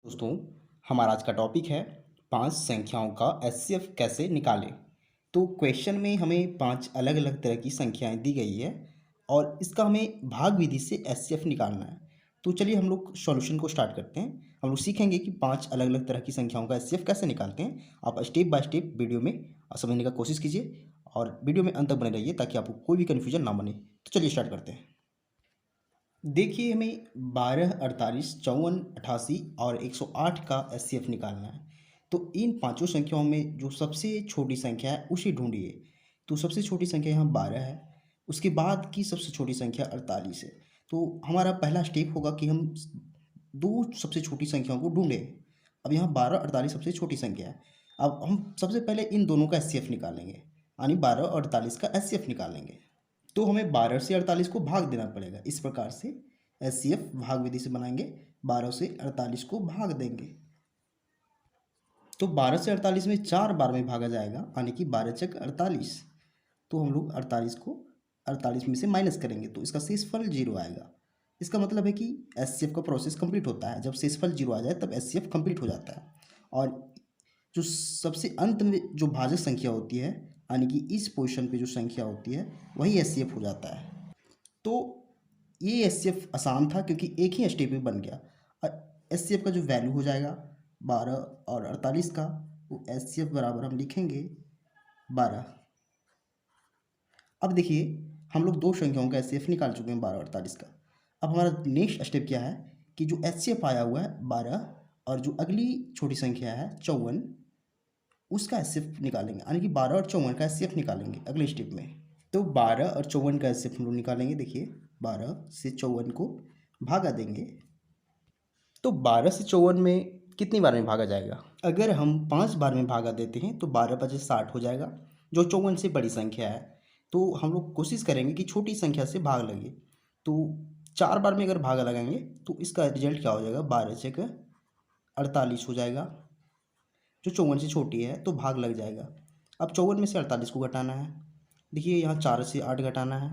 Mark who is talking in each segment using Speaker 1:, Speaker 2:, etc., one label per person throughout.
Speaker 1: दोस्तों, हमारा आज का टॉपिक है 5 संख्याओं का एचसीएफ कैसे निकालें। तो क्वेश्चन में हमें 5 अलग-अलग तरह की संख्याएं दी गई है और इसका हमें भाग विधि से एचसीएफ निकालना है। तो चलिए हम लोग सॉल्यूशन को स्टार्ट करते हैं। हम लोग सीखेंगे कि 5 अलग-अलग तरह की संख्याओं का एचसीएफ कैसे निकालते हैं। आप स्टेप बाय स्टेप वीडियो में समझने का कोशिश कीजिए और वीडियो में अंत तक बने रहिए ताकि आपको कोई भी कन्फ्यूजन ना बने। तो चलिए स्टार्ट करते हैं। देखिए हमें 12, 48, 54, 88 और 108 का एचसीएफ निकालना है। तो इन पांचों संख्याओं में जो सबसे छोटी संख्या है उसे ढूंढिए। तो सबसे छोटी संख्या यहाँ 12 है। उसके बाद की सबसे छोटी संख्या 48 है। तो हमारा पहला स्टेप होगा कि हम दो सबसे छोटी संख्याओं को ढूंढें। अब यहाँ 12, 48 सबसे छोटी संख्या है। अब हम सबसे पहले इन दोनों का एचसीएफ निकालेंगे, यानी 12 और 48 का एचसीएफ निकालेंगे। तो हमें 12 से 48 को भाग देना पड़ेगा। इस प्रकार से एचसीएफ भाग विधि से बनाएंगे। 12 से 48 को भाग देंगे तो 12 से 48 में 4 बार में भागा जाएगा, यानी कि 12 चक 48। तो हम लोग 48 को 48 में से माइनस करेंगे तो इसका शेषफल 0 आएगा। इसका मतलब है कि एचसीएफ का प्रोसेस कंप्लीट होता है। जब शेषफल 0 आ जाए तब एचसीएफ कंप्लीट हो जाता है। और जो सबसे अंत में जो भाजक संख्या होती है, यानी कि इस पोजीशन पे जो संख्या होती है, वही एचसीएफ हो जाता है। तो ये एचसीएफ आसान था क्योंकि एक ही स्टेप में बन गया। और एचसीएफ का जो वैल्यू हो जाएगा 12 और 48 का, वो एचसीएफ बराबर हम लिखेंगे 12। अब देखिए हम लोग दो संख्याओं का एचसीएफ निकाल चुके हैं 12 और 48 का। अब हमारा नेक्स्ट स्टेप क्या है कि जो एचसीएफ आया हुआ है 12 और जो अगली छोटी संख्या है 54, उसका एचसीएफ निकालेंगे, यानी कि 12 और 54 का एचसीएफ निकालेंगे अगले स्टेप में। तो 12 और 54 का एचसीएफ हम लोग निकालेंगे। देखिए 12 से 54 को भागा देंगे तो 12 से 54 में कितनी बार में भागा जाएगा? अगर हम 5 बार में भागा देते हैं तो 12 पचे 60 हो जाएगा, जो 54 से बड़ी संख्या है। तो हम लोग कोशिश करेंगे कि छोटी संख्या से भाग लगे। तो 4 बार में अगर भागा लगाएंगे तो इसका रिजल्ट क्या हो जाएगा? 12 चक 48 हो जाएगा, जो 54 से छोटी है, तो भाग लग जाएगा। अब 54 में से 48 को घटाना है। देखिए यहाँ 4 से 8 घटाना है,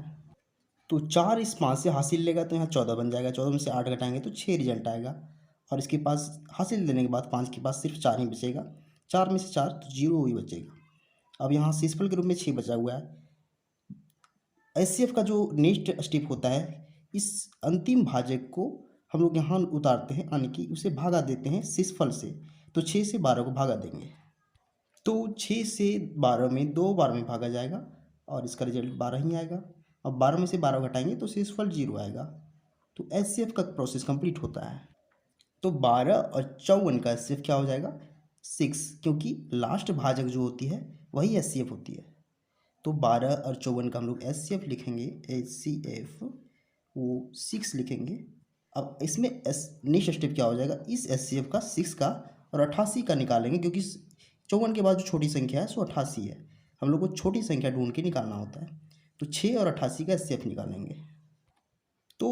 Speaker 1: तो 4 इस 5 से हासिल लेगा तो यहाँ 14 बन जाएगा। 14 में से 8 घटाएंगे तो 6 रिजल्ट आएगा। और इसके पास हासिल लेने के बाद 5 के पास सिर्फ 4 ही बचेगा। 4 में से 4 तो 0 ही बचेगा। अब यहाँ शेषफल के रूप में 6 बचा हुआ है। एचसीएफ का जो नेक्स्ट स्टेप होता है, इस अंतिम भाजक को हम लोग यहाँ उतारते हैं, यानी कि उसे भागा देते हैं शेषफल से। तो 6 से 12 को भागा देंगे तो 6 से 12 में 2 बार में भागा जाएगा और इसका रिजल्ट 12 ही आएगा। अब 12 में से 12 घटाएंगे तो शेषफल 0 आएगा। तो एचसीएफ का प्रोसेस कंप्लीट होता है। तो 12 और 54 का एचसीएफ क्या हो जाएगा? 6, क्योंकि लास्ट भाजक जो होती है वही एचसीएफ होती है। तो 12 और 54 का हम लोग एचसीएफ लिखेंगे, एचसीएफ वो 6 लिखेंगे। अब इसमें नेक्स्ट स्टेप क्या हो जाएगा? इस एचसीएफ का 6 का और 88 का निकालेंगे, क्योंकि 54 के बाद जो छोटी संख्या है सो 88 है। हम लोग को छोटी संख्या ढूंढ के निकालना होता है। तो 6 और 88 का एचसीएफ निकालेंगे। तो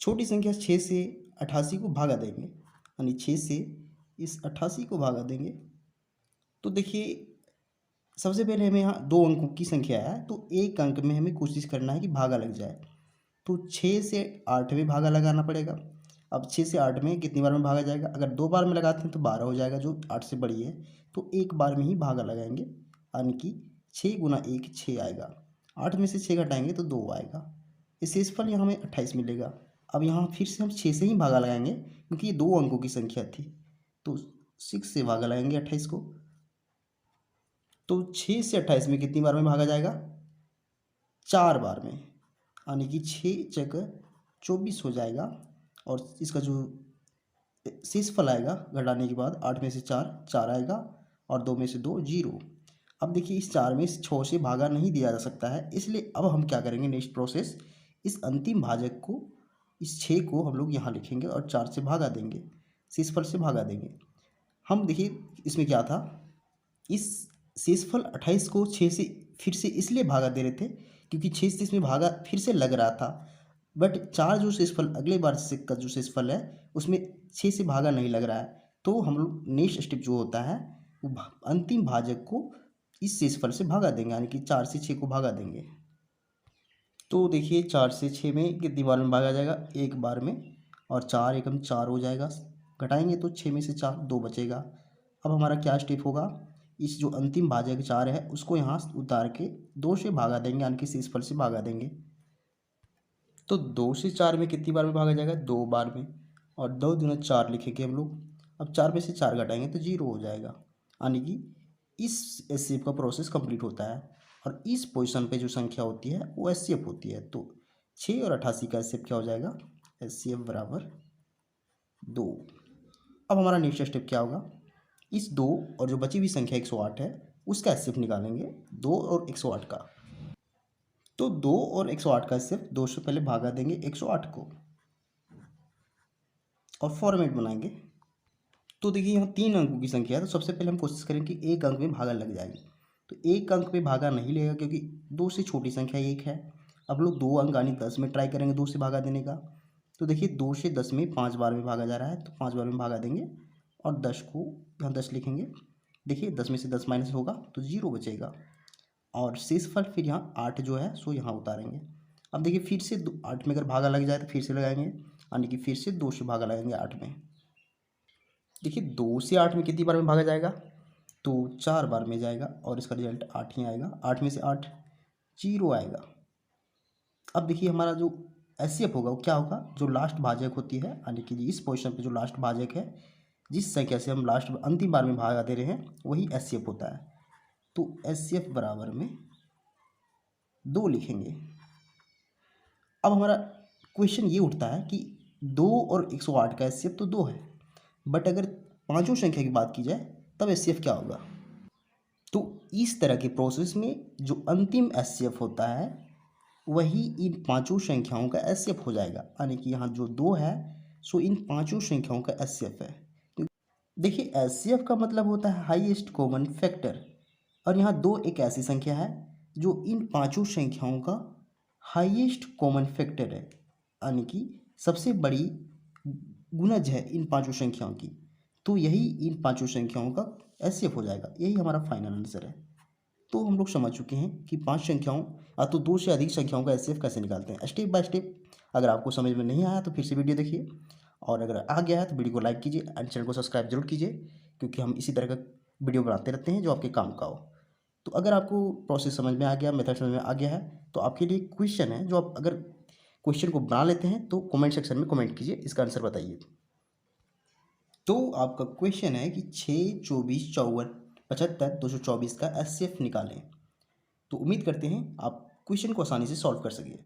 Speaker 1: छोटी संख्या 6 से 88 को भागा देंगे, यानी 6 से इस 88 को भागा देंगे। तो देखिए सबसे पहले हमें यहाँ 2 अंकों की संख्या है, तो एक अंक में हमें कोशिश करना है कि भागा लग जाए। तो 6 से 8 में भागा लगाना पड़ेगा। अब 6 से 8 में कितनी बार में भागा जाएगा? अगर 2 बार में लगाते हैं तो 12 हो जाएगा, जो 8 से बड़ी है। तो एक बार में ही भागा लगाएंगे, यानी कि 6 गुना 1 6 आएगा। 8 में से 6 घटाएंगे तो 2 आएगा। इस शेषफल यहाँ हमें 28 मिलेगा। अब यहाँ फिर से हम 6 से ही भागा लगाएंगे, क्योंकि ये 2 अंकों की संख्या थी। तो 6 से भागा लगाएंगे 28 को। तो 6 से 28 में कितनी बार में भागा जाएगा? 4 बार में, यानी कि 6 चक 24 हो जाएगा। और इसका जो शेषफल आएगा घटाने के बाद 8 में से 4 4 आएगा और 2 में से 2 0। अब देखिए इस 4 में इस 6 से भागा नहीं दिया जा सकता है, इसलिए अब हम क्या करेंगे? नेक्स्ट प्रोसेस, इस अंतिम भाजक को, इस 6 को हम लोग यहाँ लिखेंगे और 4 से भागा देंगे, शेषफल से भागा देंगे। हम देखिए इसमें क्या था, इस शेषफल 28 को 6 से फिर से इसलिए भागा दे रहे थे क्योंकि 6 से इसमें भागा फिर से लग रहा था। बट 4 जो शेषफल अगले बार से का जो शेषफल है उसमें 6 से भागा नहीं लग रहा है। तो हम लोग नेक्स्ट स्टेप जो होता है वो अंतिम भाजक को इस शेषफल से भागा देंगे, यानी कि 4 से 6 को भागा देंगे। तो देखिए 4 से 6 में कितनी बार में भागा जाएगा? एक बार में। और 4 एकम 4 हो जाएगा, घटाएंगे तो 6 में से 4 2 बचेगा। अब हमारा क्या स्टेप होगा, इस जो अंतिम भाजक 4 है उसको यहाँ उतार के 2 से भागा देंगे, यानी कि शेषफल से भागा देंगे। तो 2 से 4 में कितनी बार में भागा जाएगा, 2 बार में, और 2 दूना 4 लिखेंगे हम लोग। अब 4 में से 4 घटाएंगे तो 0 हो जाएगा, यानी कि इस एचसीएफ का प्रोसेस कंप्लीट होता है। और इस पोजीशन पे जो संख्या होती है वो एचसीएफ होती है। तो 6 और 88 का एचसीएफ क्या हो जाएगा, एचसीएफ बराबर 2। अब हमारा नेक्स्ट स्टेप क्या होगा, इस 2 और जो बची हुई संख्या 108 है उसका एचसीएफ निकालेंगे, 2 और 108 का। तो 2 और 108 का एचसीएफ 2 से पहले भागा देंगे 108 को और फॉर्मेट बनाएंगे। तो देखिए यहाँ 3 अंकों की संख्या है, तो सबसे पहले हम कोशिश करें कि एक अंक में भागा लग जाएगी। तो एक अंक में भागा नहीं लगेगा क्योंकि 2 से छोटी संख्या 1 है। अब लोग 2 अंक यानी 10 में ट्राई करेंगे 2 से भागा देने का। तो देखिए 2 से 10 में 5 बार में भागा जा रहा है, तो 5 बार में भागा देंगे और 10 को यहाँ 10 लिखेंगे। देखिए 10 में से 10 माइनस होगा तो 0 बचेगा, और शेषफल फिर यहाँ 8 जो है सो यहाँ उतारेंगे। अब देखिए फिर से 8 में अगर भागा लग जाए तो फिर से लगाएंगे, यानी कि फिर से 2 से भागा लगाएंगे 8 में। देखिए 2 से 8 में कितनी बार में भागा जाएगा, तो 4 बार में जाएगा और इसका रिजल्ट 8 ही आएगा। 8 में से 8 0 आएगा। अब देखिए हमारा जो एचसीएफ होगा वो क्या होगा, जो लास्ट भाजक होती है, यानी कि इस पोजीशन पे जो लास्ट भाजक है, जिस संख्या से हम लास्ट अंतिम बार में भागा दे रहे हैं वही एचसीएफ होता है। तो एचसीएफ बराबर में 2 लिखेंगे। अब हमारा क्वेश्चन ये उठता है कि 2 और 108 का एचसीएफ तो 2 है, बट अगर पांचों संख्या की बात की जाए तब एचसीएफ क्या होगा। तो इस तरह के प्रोसेस में जो अंतिम एचसीएफ होता है वही इन पांचों संख्याओं का एचसीएफ हो जाएगा, यानी कि यहाँ जो 2 है सो इन पांचों संख्याओं का एचसीएफ है। देखिए एचसीएफ का मतलब होता है हाईएस्ट कॉमन फैक्टर, और यहाँ 2 एक ऐसी संख्या है जो इन पांचों संख्याओं का हाईएस्ट कॉमन फैक्टर है, यानी कि सबसे बड़ी गुणज है इन पांचों संख्याओं की। तो यही इन पांचों संख्याओं का एचसीएफ हो जाएगा, यही हमारा फाइनल आंसर है। तो हम लोग समझ चुके हैं कि 5 संख्याओं या तो 2 से अधिक संख्याओं का एचसीएफ कैसे निकालते हैं, स्टेप बाय स्टेप। अगर आपको समझ में नहीं आया तो फिर से वीडियो देखिए, और अगर आ गया है तो वीडियो को लाइक कीजिए एंड चैनल को सब्सक्राइब जरूर कीजिए, क्योंकि हम इसी तरह का वीडियो बनाते रहते हैं जो आपके काम का हो। तो अगर आपको प्रोसेस समझ में आ गया, मेथड समझ में आ गया है, तो आपके लिए क्वेश्चन है, जो आप अगर क्वेश्चन को बना लेते हैं तो कमेंट सेक्शन में कमेंट कीजिए, इसका आंसर बताइए। तो आपका क्वेश्चन है कि 6, 24, 54, 75, 224 का एचसीएफ निकालें। तो उम्मीद करते हैं आप क्वेश्चन को आसानी से सॉल्व कर सकें।